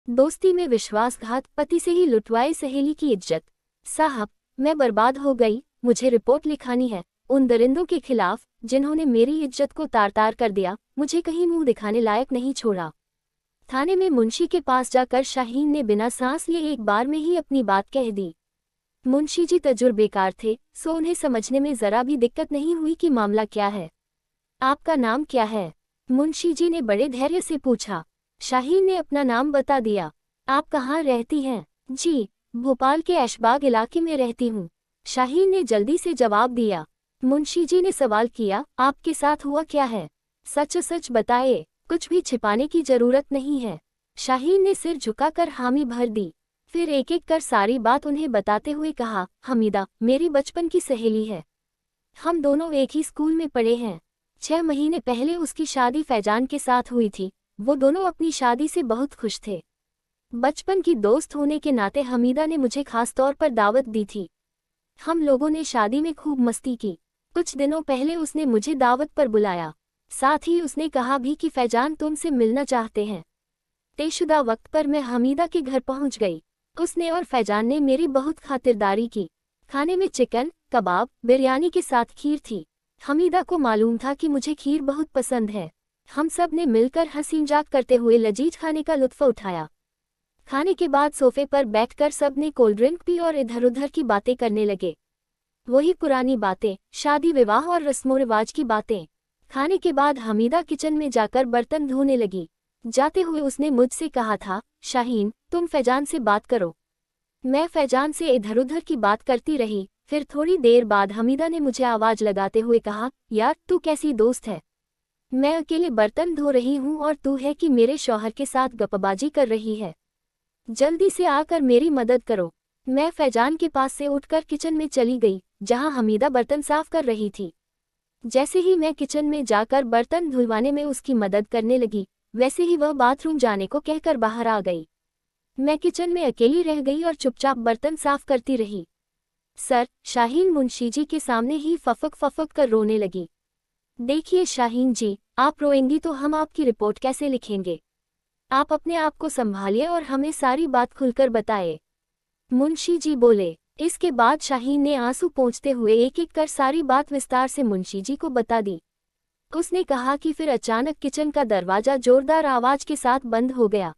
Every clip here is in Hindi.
दोस्ती में विश्वासघात, पति से ही लुटवाए सहेली की इज्जत। साहब, मैं बर्बाद हो गई। मुझे रिपोर्ट लिखानी है उन दरिंदों के खिलाफ जिन्होंने मेरी इज्जत को तार तार कर दिया, मुझे कहीं मुंह दिखाने लायक नहीं छोड़ा। थाने में मुंशी के पास जाकर शाहीन ने बिना सांस लिए एक बार में ही अपनी बात कह दी। मुंशी जी तजुर्बेकार थे, सो उन्हें समझने में जरा भी दिक्कत नहीं हुई कि मामला क्या है। आपका नाम क्या है? मुंशी जी ने बड़े धैर्य से पूछा। शाहीन ने अपना नाम बता दिया। आप कहाँ रहती हैं? जी, भोपाल के ऐशबाग इलाके में रहती हूँ, शाहीन ने जल्दी से जवाब दिया। मुंशी जी ने सवाल किया, आपके साथ हुआ क्या है? सच सच बताए, कुछ भी छिपाने की जरूरत नहीं है। शाहीन ने सिर झुकाकर हामी भर दी। फिर एक एक कर सारी बात उन्हें बताते हुए कहा, हमीदा मेरी बचपन की सहेली है। हम दोनों एक ही स्कूल में पढ़े हैं। 6 महीने पहले उसकी शादी फैजान के साथ हुई थी। वो दोनों अपनी शादी से बहुत खुश थे। बचपन की दोस्त होने के नाते हमीदा ने मुझे खास तौर पर दावत दी थी। हम लोगों ने शादी में खूब मस्ती की। कुछ दिनों पहले उसने मुझे दावत पर बुलाया। साथ ही उसने कहा भी कि फैजान तुमसे मिलना चाहते हैं। तयशुदा वक्त पर मैं हमीदा के घर पहुंच गई। उसने और फैजान ने मेरी बहुत खातिरदारी की। खाने में चिकन, कबाब, बिरयानी के साथ खीर थी। हमीदा को मालूम था कि मुझे खीर बहुत पसंद है। हम सब ने मिलकर हंसी मजाक करते हुए लजीज खाने का लुत्फ उठाया। खाने के बाद सोफे पर बैठकर सब ने कोल्ड ड्रिंक पी और इधर उधर की बातें करने लगे। वही पुरानी बातें, शादी विवाह और रस्मों रिवाज की बातें। खाने के बाद हमीदा किचन में जाकर बर्तन धोने लगी। जाते हुए उसने मुझसे कहा था, शाहीन तुम फैजान से बात करो। मैं फैजान से इधर उधर की बात करती रही। फिर थोड़ी देर बाद हमीदा ने मुझे आवाज लगाते हुए कहा, यार तू कैसी दोस्त है? मैं अकेले बर्तन धो रही हूँ और तू है कि मेरे शौहर के साथ गपबाजी कर रही है। जल्दी से आकर मेरी मदद करो। मैं फैजान के पास से उठकर किचन में चली गई, जहाँ हमीदा बर्तन साफ कर रही थी। जैसे ही मैं किचन में जाकर बर्तन धुलवाने में उसकी मदद करने लगी, वैसे ही वह बाथरूम जाने को कहकर बाहर आ गई। मैं किचन में अकेली रह गई और चुपचाप बर्तन साफ करती रही। सर, शाहीन मुंशी जी के सामने ही फफक फफक कर रोने लगी। देखिए शाहीन जी, आप रोएंगी तो हम आपकी रिपोर्ट कैसे लिखेंगे? आप अपने आप को संभालिए और हमें सारी बात खुलकर बताएं। मुंशी जी बोले। इसके बाद शाहीन ने आंसू पोंछते हुए एक एक कर सारी बात विस्तार से मुंशी जी को बता दी। उसने कहा कि फिर अचानक किचन का दरवाजा जोरदार आवाज के साथ बंद हो गया।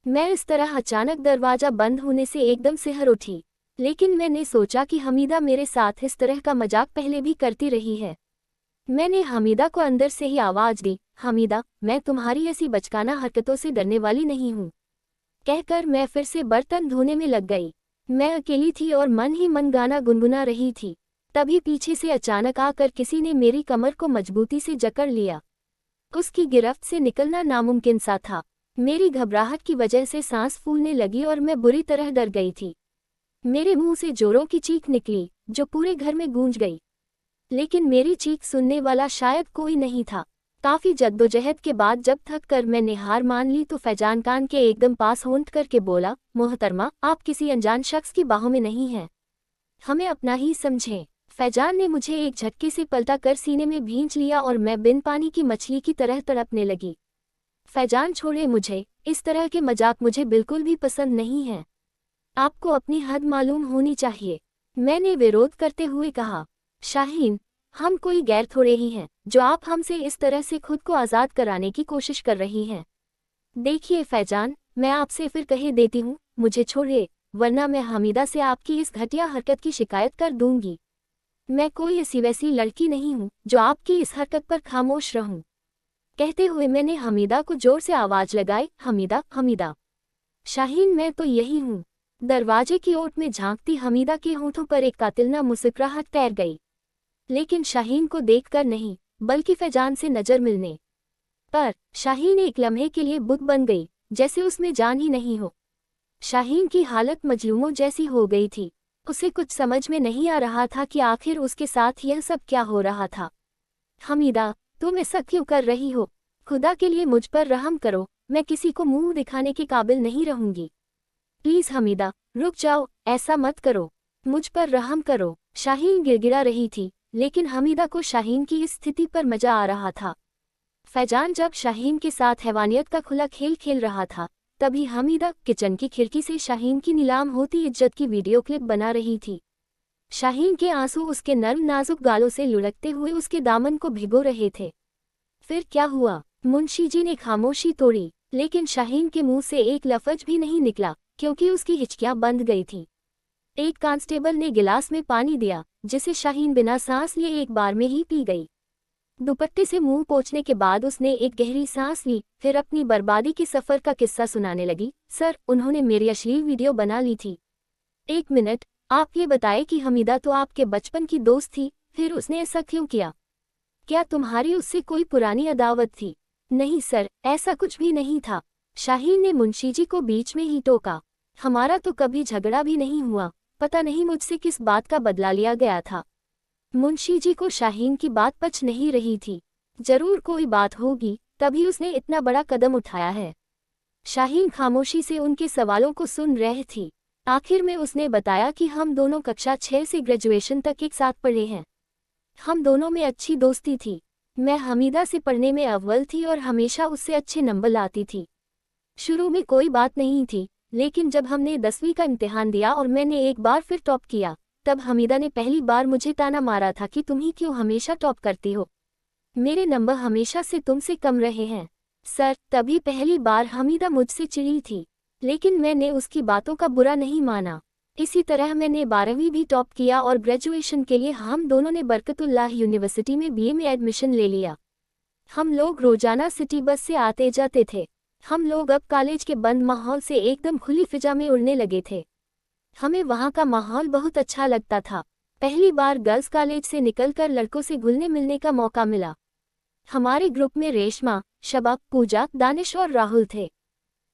मैं इस तरह अचानक दरवाजा बंद होने से एकदम सिहर उठी, लेकिन मैंने सोचा कि हमीदा मेरे साथ इस तरह का मजाक पहले भी करती रही है। मैंने हमीदा को अंदर से ही आवाज दी, हमीदा मैं तुम्हारी ऐसी बचकाना हरकतों से डरने वाली नहीं हूँ। कहकर मैं फिर से बर्तन धोने में लग गई। मैं अकेली थी और मन ही मन गाना गुनगुना रही थी। तभी पीछे से अचानक आकर किसी ने मेरी कमर को मजबूती से जकड़ लिया। उसकी गिरफ्त से निकलना नामुमकिन सा था। मेरी घबराहट की वजह से सांस फूलने लगी और मैं बुरी तरह डर गई थी। मेरे मुंह से जोरों की चीख निकली, जो पूरे घर में गूंज गई। लेकिन मेरी चीख सुनने वाला शायद कोई नहीं था। काफी जद्दोजहद के बाद जब थक कर मैंने हार मान ली तो फैजान कान के एकदम पास होंठ करके बोला, मोहतरमा आप किसी अनजान शख्स की बाहों में नहीं हैं, हमें अपना ही समझें। फैजान ने मुझे एक झटके से पलटा कर सीने में भींच लिया और मैं बिन पानी की मछली की तरह तड़पने लगी। फैजान छोड़े मुझे, इस तरह के मजाक मुझे बिल्कुल भी पसंद नहीं है। आपको अपनी हद मालूम होनी चाहिए, मैंने विरोध करते हुए कहा। शाहीन, हम कोई गैर थोड़े ही हैं जो आप हमसे इस तरह से खुद को आज़ाद कराने की कोशिश कर रही हैं। देखिए फैजान, मैं आपसे फिर कहे देती हूँ, मुझे छोड़िए, वरना मैं हमीदा से आपकी इस घटिया हरकत की शिकायत कर दूंगी। मैं कोई ऐसी वैसी लड़की नहीं हूँ जो आपकी इस हरकत पर खामोश रहूं। कहते हुए मैंने हमीदा को जोर से आवाज लगाई, हमीदा हमीदा। शाहीन मैं तो यही हूँ। दरवाजे की ओट में झांकती हमीदा के होठों पर एक कातिलना मुस्कुराहट तैर गई, लेकिन शाहीन को देखकर नहीं, बल्कि फैजान से नजर मिलने पर शाहीन एक लम्हे के लिए बुत बन गई, जैसे उसमें जान ही नहीं हो। शाहीन की हालत मजलूमों जैसी हो गई थी। उसे कुछ समझ में नहीं आ रहा था कि आखिर उसके साथ यह सब क्या हो रहा था। हमीदा, तुम ऐसा क्यों कर रही हो? खुदा के लिए मुझ पर रहम करो, मैं किसी को मुंह दिखाने के काबिल नहीं रहूंगी। प्लीज हमीदा, रुक जाओ, ऐसा मत करो, मुझ पर रहम करो। शाहीन गिड़गिड़ा रही थी, लेकिन हमीदा को शाहीन की इस स्थिति पर मजा आ रहा था। फैजान जब शाहीन के साथ हैवानियत का खुला खेल खेल रहा था, तभी हमीदा किचन की खिड़की से शाहीन की नीलाम होती इज्जत की वीडियो क्लिप बना रही थी। शाहीन के आंसू उसके नर्म नाजुक गालों से लुढ़कते हुए उसके दामन को भिगो रहे थे। फिर क्या हुआ? मुंशी जी ने खामोशी तोड़ी, लेकिन शाहीन के मुंह से एक लफ्ज भी नहीं निकला, क्योंकि उसकी हिचकियां बंद गई थी। एक कांस्टेबल ने गिलास में पानी दिया, जिसे शाहीन बिना सांस लिए एक बार में ही पी गई। दुपट्टे से मुंह पोंछने के बाद उसने एक गहरी सांस ली, फिर अपनी बर्बादी के सफर का किस्सा सुनाने लगी। सर, उन्होंने मेरी अश्लील वीडियो बना ली थी। 1 मिनट, आप ये बताएं कि हमीदा तो आपके बचपन की दोस्त थी, फिर उसने ऐसा क्यों किया? क्या तुम्हारी उससे कोई पुरानी अदावत थी? नहीं सर, ऐसा कुछ भी नहीं था। शाहीन ने मुंशी जी को बीच में ही टोका। हमारा तो कभी झगड़ा भी नहीं हुआ, पता नहीं मुझसे किस बात का बदला लिया गया था। मुंशी जी को शाहीन की बात पच नहीं रही थी। जरूर कोई बात होगी, तभी उसने इतना बड़ा कदम उठाया है। शाहीन खामोशी से उनके सवालों को सुन रही थी। आखिर में उसने बताया कि हम दोनों कक्षा 6 से ग्रेजुएशन तक एक साथ पढ़े हैं। हम दोनों में अच्छी दोस्ती थी। मैं हमीदा से पढ़ने में अव्वल थी और हमेशा उससे अच्छे नंबर लाती थी। शुरू में कोई बात नहीं थी, लेकिन जब हमने 10वीं का इम्तिहान दिया और मैंने एक बार फिर टॉप किया, तब हमीदा ने पहली बार मुझे ताना मारा था कि तुम ही क्यों हमेशा टॉप करती हो, मेरे नंबर हमेशा से तुमसे कम रहे हैं। सर, तभी पहली बार हमीदा मुझसे चिढ़ी थी, लेकिन मैंने उसकी बातों का बुरा नहीं माना। इसी तरह मैंने 12वीं भी टॉप किया और ग्रेजुएशन के लिए हम दोनों ने बरकतुल्लाह यूनिवर्सिटी में बीए में एडमिशन ले लिया। हम लोग रोजाना सिटी बस से आते जाते थे। हम लोग अब कॉलेज के बंद माहौल से एकदम खुली फिजा में उड़ने लगे थे। हमें वहाँ का माहौल बहुत अच्छा लगता था। पहली बार गर्ल्स कॉलेज से निकलकर लड़कों से घुलने मिलने का मौका मिला। हमारे ग्रुप में रेशमा, शबाब, पूजा, दानिश और राहुल थे।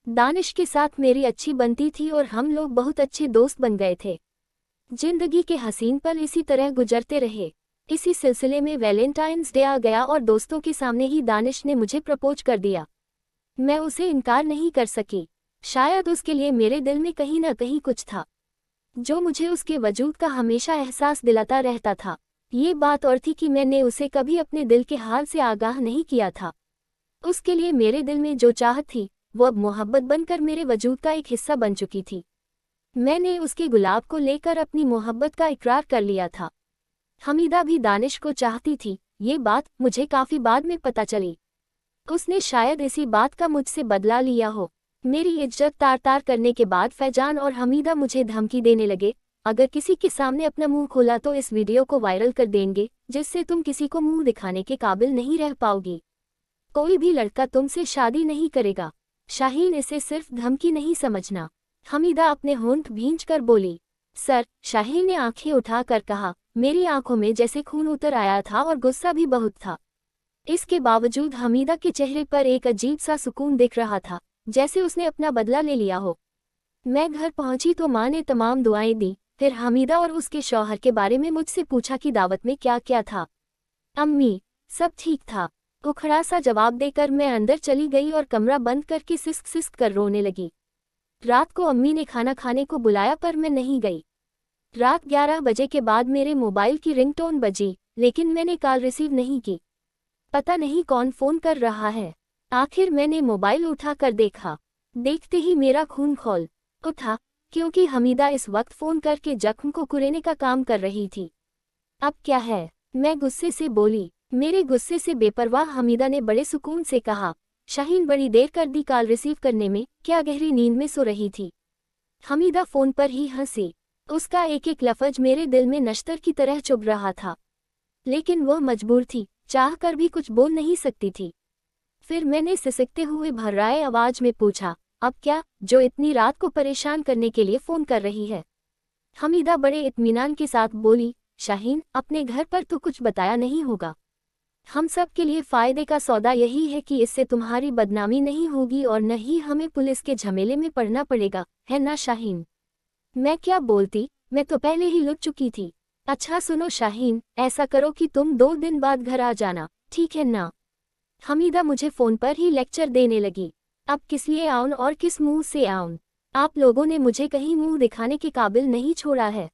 दानिश के साथ मेरी अच्छी बनती थी और हम लोग बहुत अच्छे दोस्त बन गए थे। जिंदगी के हसीन पल इसी तरह गुजरते रहे। इसी सिलसिले में वैलेंटाइंस डे आ गया और दोस्तों के सामने ही दानिश ने मुझे प्रपोज कर दिया। मैं उसे इनकार नहीं कर सकी। शायद उसके लिए मेरे दिल में कहीं न कहीं कुछ था, जो मुझे उसके वजूद का हमेशा एहसास दिलाता रहता था। ये बात और थी कि मैंने उसे कभी अपने दिल के हाल से आगाह नहीं किया था। उसके लिए मेरे दिल में जो चाहत थी, वो अब मोहब्बत बनकर मेरे वजूद का एक हिस्सा बन चुकी थी। मैंने उसके गुलाब को लेकर अपनी मोहब्बत का इकरार कर लिया था। हमीदा भी दानिश को चाहती थी, ये बात मुझे काफ़ी बाद में पता चली। उसने शायद इसी बात का मुझसे बदला लिया हो। मेरी इज्जत तार तार करने के बाद फैजान और हमीदा मुझे धमकी देने लगे, अगर किसी के सामने अपना मुंह खोला तो इस वीडियो को वायरल कर देंगे, जिससे तुम किसी को मुंह दिखाने के काबिल नहीं रह पाओगी। कोई भी लड़का तुमसे शादी नहीं करेगा। शाहीन, इसे सिर्फ धमकी नहीं समझना। हमीदा अपने होंठ भींच कर बोली। सर, शाहीन ने आंखें उठाकर कहा। मेरी आंखों में जैसे खून उतर आया था और गुस्सा भी बहुत था। इसके बावजूद हमीदा के चेहरे पर एक अजीब सा सुकून दिख रहा था, जैसे उसने अपना बदला ले लिया हो। मैं घर पहुंची तो माँ ने तमाम दुआएं दी। फिर हमीदा और उसके शौहर के बारे में मुझसे पूछा कि दावत में क्या क्या था। अम्मी, सब ठीक था। उखड़ा सा जवाब देकर मैं अंदर चली गई और कमरा बंद करके सिसक सिसक कर रोने लगी। रात को अम्मी ने खाना खाने को बुलाया पर मैं नहीं गई। रात 11 बजे के बाद मेरे मोबाइल की रिंगटोन बजी, लेकिन मैंने कॉल रिसीव नहीं की। पता नहीं कौन फ़ोन कर रहा है। आखिर मैंने मोबाइल उठाकर देखा। देखते ही मेरा खून खौल उठा, क्योंकि हमीदा इस वक्त फ़ोन करके जख्म को कुरेने का काम कर रही थी। अब क्या है? मैं गुस्से से बोली। मेरे गुस्से से बेपरवाह हमीदा ने बड़े सुकून से कहा। शाहीन बड़ी देर कर दी कॉल रिसीव करने में, क्या गहरी नींद में सो रही थी। हमीदा फ़ोन पर ही हंसी। उसका एक एक लफ्ज मेरे दिल में नश्तर की तरह चुभ रहा था, लेकिन वह मजबूर थी, चाह कर भी कुछ बोल नहीं सकती थी। फिर मैंने सिसकते हुए भर्राए आवाज में पूछा, अब क्या, जो इतनी रात को परेशान करने के लिए फ़ोन कर रही है? हमीदा बड़े इत्मीनान के साथ बोली, शाहीन, अपने घर पर तो कुछ बताया नहीं होगा। हम सब के लिए फ़ायदे का सौदा यही है कि इससे तुम्हारी बदनामी नहीं होगी और न ही हमें पुलिस के झमेले में पड़ना पड़ेगा, है ना शाहीन? मैं क्या बोलती, मैं तो पहले ही लुट चुकी थी। अच्छा सुनो शाहीन, ऐसा करो कि तुम 2 दिन बाद घर आ जाना, ठीक है ना? हमीदा मुझे फ़ोन पर ही लेक्चर देने लगी। अब किस लिए आऊं और किस मुंह से आऊं? आप लोगों ने मुझे कहीं मुंह दिखाने के काबिल नहीं छोड़ा है।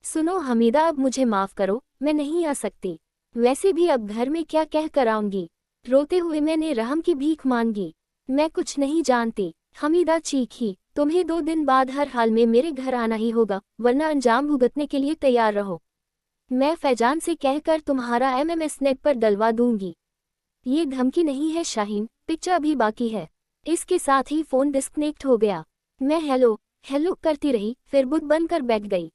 सुनो हमीदा, अब मुझे माफ़ करो, मैं नहीं आ सकती। वैसे भी अब घर में क्या कह कर आऊंगी? रोते हुए मैंने रहम की भीख मांगी। मैं कुछ नहीं जानती, हमीदा चीखी, तुम्हें 2 दिन बाद हर हाल में मेरे घर आना ही होगा, वरना अंजाम भुगतने के लिए तैयार रहो। मैं फैजान से कहकर तुम्हारा एमएमएस नेट पर डलवा दूंगी। ये धमकी नहीं है शाहीन, पिक्चर अभी बाकी है। इसके साथ ही फोन डिस्कनेक्ट हो गया। मैं हेलो हेलो करती रही, फिर बुत बंद कर बैठ गई।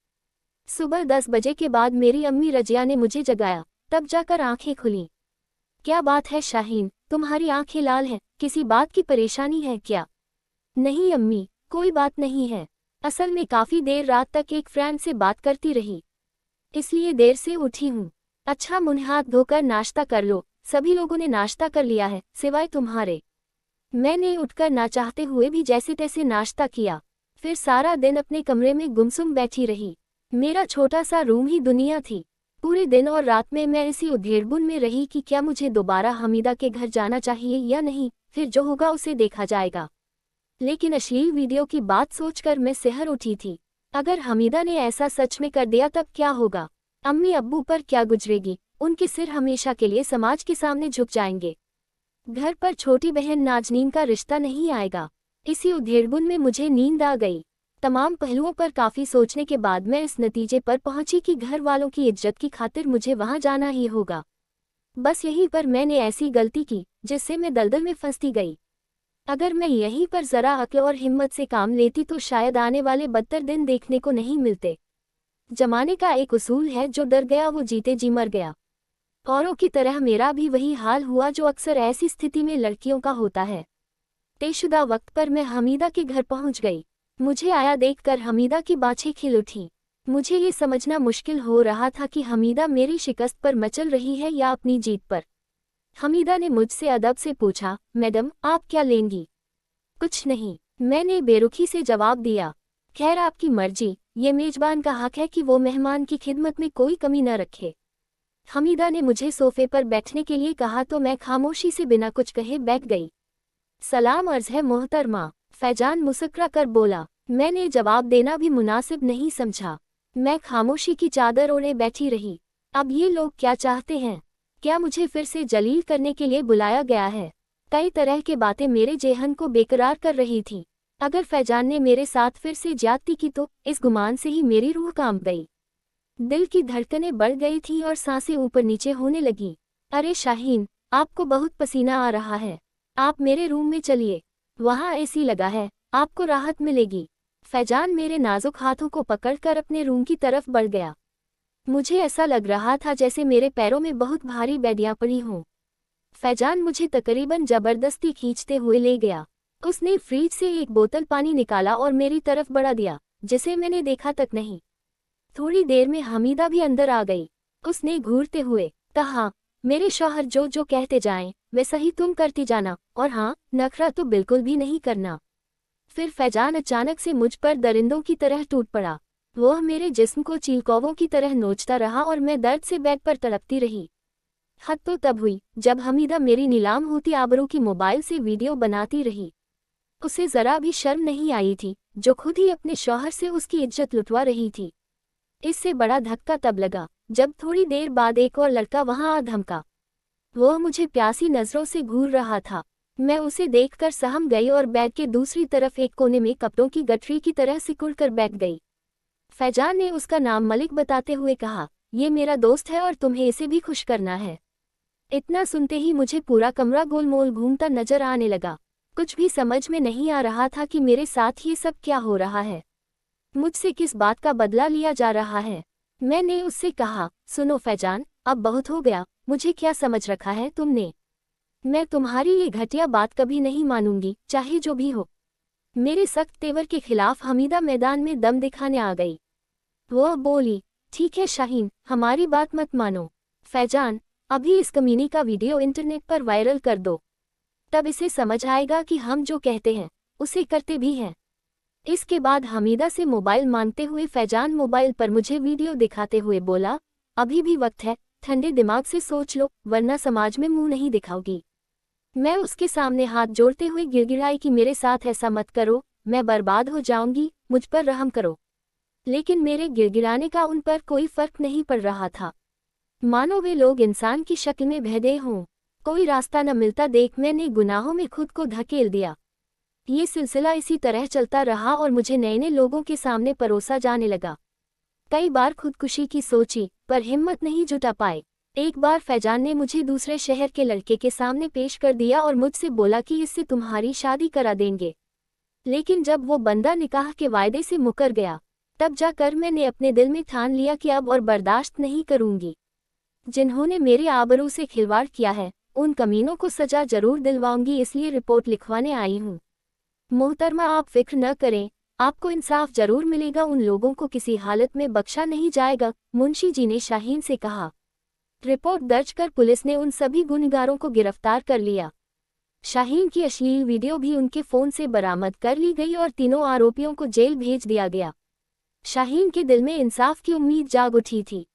सुबह 10 बजे के बाद मेरी अम्मी रजिया ने मुझे जगाया, तब जाकर आंखें खुलीं। क्या बात है शाहीन, तुम्हारी आंखें लाल हैं, किसी बात की परेशानी है क्या? नहीं अम्मी, कोई बात नहीं है। असल में काफ़ी देर रात तक एक फ्रेंड से बात करती रही, इसलिए देर से उठी हूँ। अच्छा, मुँह हाथ धोकर नाश्ता कर लो, सभी लोगों ने नाश्ता कर लिया है सिवाय तुम्हारे। मैंने उठकर ना चाहते हुए भी जैसे तैसे नाश्ता किया, फिर सारा दिन अपने कमरे में गुमसुम बैठी रही। मेरा छोटा सा रूम ही दुनिया थी। पूरे दिन और रात में मैं इसी उधेड़बुन में रही कि क्या मुझे दोबारा हमीदा के घर जाना चाहिए या नहीं, फिर जो होगा उसे देखा जाएगा। लेकिन अश्लील वीडियो की बात सोचकर मैं सिहर उठी थी। अगर हमीदा ने ऐसा सच में कर दिया तब क्या होगा? अम्मी अब्बू पर क्या गुजरेगी? उनके सिर हमेशा के लिए समाज के सामने झुक जाएंगे। घर पर छोटी बहन नाजनीन का रिश्ता नहीं आएगा। इसी उधेड़बुन में मुझे नींद आ गई। तमाम पहलुओं पर काफ़ी सोचने के बाद मैं इस नतीजे पर पहुंची कि घर वालों की इज्जत की खातिर मुझे वहां जाना ही होगा। बस यहीं पर मैंने ऐसी गलती की जिससे मैं दलदल में फंसती गई। अगर मैं यहीं पर ज़रा अक्ल और हिम्मत से काम लेती तो शायद आने वाले बदतर दिन देखने को नहीं मिलते। जमाने का एक उसूल है, जो डर गया वो जीते जी मर गया। औरों की तरह मेरा भी वही हाल हुआ जो अक्सर ऐसी स्थिति में लड़कियों का होता है। तयशुदा वक्त पर मैं हमीदा के घर पहुंच गई। मुझे आया देखकर हमीदा की बाछें खिल उठीं। मुझे ये समझना मुश्किल हो रहा था कि हमीदा मेरी शिकस्त पर मचल रही है या अपनी जीत पर। हमीदा ने मुझसे अदब से पूछा, मैडम आप क्या लेंगी? कुछ नहीं, मैंने बेरुखी से जवाब दिया। खैर आपकी मर्जी, ये मेजबान का हक है कि वो मेहमान की खिदमत में कोई कमी न रखे। हमीदा ने मुझे सोफे पर बैठने के लिए कहा तो मैं खामोशी से बिना कुछ कहे बैठ गई। सलाम अर्ज है मोहतरमा, फैजान मुस्कुरा कर बोला। मैंने जवाब देना भी मुनासिब नहीं समझा। मैं खामोशी की चादर ओढ़े बैठी रही। अब ये लोग क्या चाहते हैं? क्या मुझे फिर से जलील करने के लिए बुलाया गया है? कई तरह की बातें मेरे जेहन को बेकरार कर रही थीं। अगर फैजान ने मेरे साथ फिर से ज्यादती की तो इस गुमान से ही मेरी रूह कांप गई। दिल की धड़कनें बढ़ गई थीं और सांसें ऊपर नीचे होने लगीं। अरे शाहीन, आपको बहुत पसीना आ रहा है, आप मेरे रूम में चलिए, वहाँ एसी लगा है, आपको राहत मिलेगी। फैजान मेरे नाजुक हाथों को पकड़कर अपने रूम की तरफ बढ़ गया। मुझे ऐसा लग रहा था जैसे मेरे पैरों में बहुत भारी बेड़ियां पड़ी हों। फैजान मुझे तकरीबन जबरदस्ती खींचते हुए ले गया। उसने फ्रिज से एक बोतल पानी निकाला और मेरी तरफ बढ़ा दिया, जिसे मैंने देखा तक नहीं। थोड़ी देर में हमीदा भी अंदर आ गई। उसने घूरते हुए कहा, मेरे शौहर जो जो कहते जाएं वैसा ही तुम करती जाना, और हाँ, नखरा तो बिल्कुल भी नहीं करना। फिर फैजान अचानक से मुझ पर दरिंदों की तरह टूट पड़ा। वह मेरे जिस्म को चीलकौवों की तरह नोचता रहा और मैं दर्द से बेड पर तड़पती रही। हद तो तब हुई जब हमीदा मेरी नीलाम होती आबरू की मोबाइल से वीडियो बनाती रही। उसे ज़रा भी शर्म नहीं आई थी, जो खुद ही अपने शौहर से उसकी इज्जत लुटवा रही थी। इससे बड़ा धक्का तब लगा जब थोड़ी देर बाद एक और लड़का वहां आ धमका। वह मुझे प्यासी नज़रों से घूर रहा था। मैं उसे देखकर सहम गई और बेड के दूसरी तरफ एक कोने में कपड़ों की गठरी की तरह सिकुड़कर बैठ गई। फैजान ने उसका नाम मलिक बताते हुए कहा, ये मेरा दोस्त है और तुम्हें इसे भी खुश करना है। इतना सुनते ही मुझे पूरा कमरा गोलमोल घूमता नजर आने लगा। कुछ भी समझ में नहीं आ रहा था कि मेरे साथ ये सब क्या हो रहा है। मुझसे किस बात का बदला लिया जा रहा है। मैंने उससे कहा, सुनो फैजान, अब बहुत हो गया, मुझे क्या समझ रखा है तुमने? मैं तुम्हारी ये घटिया बात कभी नहीं मानूंगी, चाहे जो भी हो। मेरे सख्त तेवर के खिलाफ हमीदा मैदान में दम दिखाने आ गई। वह बोली, ठीक है शाहीन, हमारी बात मत मानो। फैजान, अभी इस कमीनी का वीडियो इंटरनेट पर वायरल कर दो, तब इसे समझ आएगा कि हम जो कहते हैं उसे करते भी हैं। इसके बाद हमीदा से मोबाइल मांगते हुए फैजान मोबाइल पर मुझे वीडियो दिखाते हुए बोला, अभी भी वक्त है, ठंडे दिमाग से सोच लो, वरना समाज में मुंह नहीं दिखाओगी। मैं उसके सामने हाथ जोड़ते हुए गिड़गिड़ाई कि मेरे साथ ऐसा मत करो, मैं बर्बाद हो जाऊंगी, मुझ पर रहम करो। लेकिन मेरे गिड़गिड़ाने का उन पर कोई फर्क नहीं पड़ रहा था। मानो वे लोग इंसान की शक्ल में भय हों। कोई रास्ता न मिलता देख मैंने गुनाहों में खुद को धकेल दिया। ये सिलसिला इसी तरह चलता रहा और मुझे नए नए लोगों के सामने परोसा जाने लगा। कई बार खुदकुशी की सोची, पर हिम्मत नहीं जुटा पाए। एक बार फैजान ने मुझे दूसरे शहर के लड़के के सामने पेश कर दिया और मुझसे बोला कि इससे तुम्हारी शादी करा देंगे। लेकिन जब वो बंदा निकाह के वायदे से मुकर गया, तब जाकर मैंने अपने दिल में ठान लिया कि अब और बर्दाश्त नहीं करूंगी। जिन्होंने मेरे आबरू से खिलवाड़ किया है, उन कमीनों को सजा जरूर दिलवाऊंगी, इसलिए रिपोर्ट लिखवाने आई हूँ। मोहतरमा, आप फिक्र न करें, आपको इंसाफ जरूर मिलेगा। उन लोगों को किसी हालत में बख्शा नहीं जाएगा, मुंशी जी ने शाहीन से कहा। रिपोर्ट दर्ज कर पुलिस ने उन सभी गुनहगारों को गिरफ्तार कर लिया। शाहीन की अश्लील वीडियो भी उनके फ़ोन से बरामद कर ली गई और तीनों आरोपियों को जेल भेज दिया गया। शाहीन के दिल में इंसाफ की उम्मीद जाग उठी थी।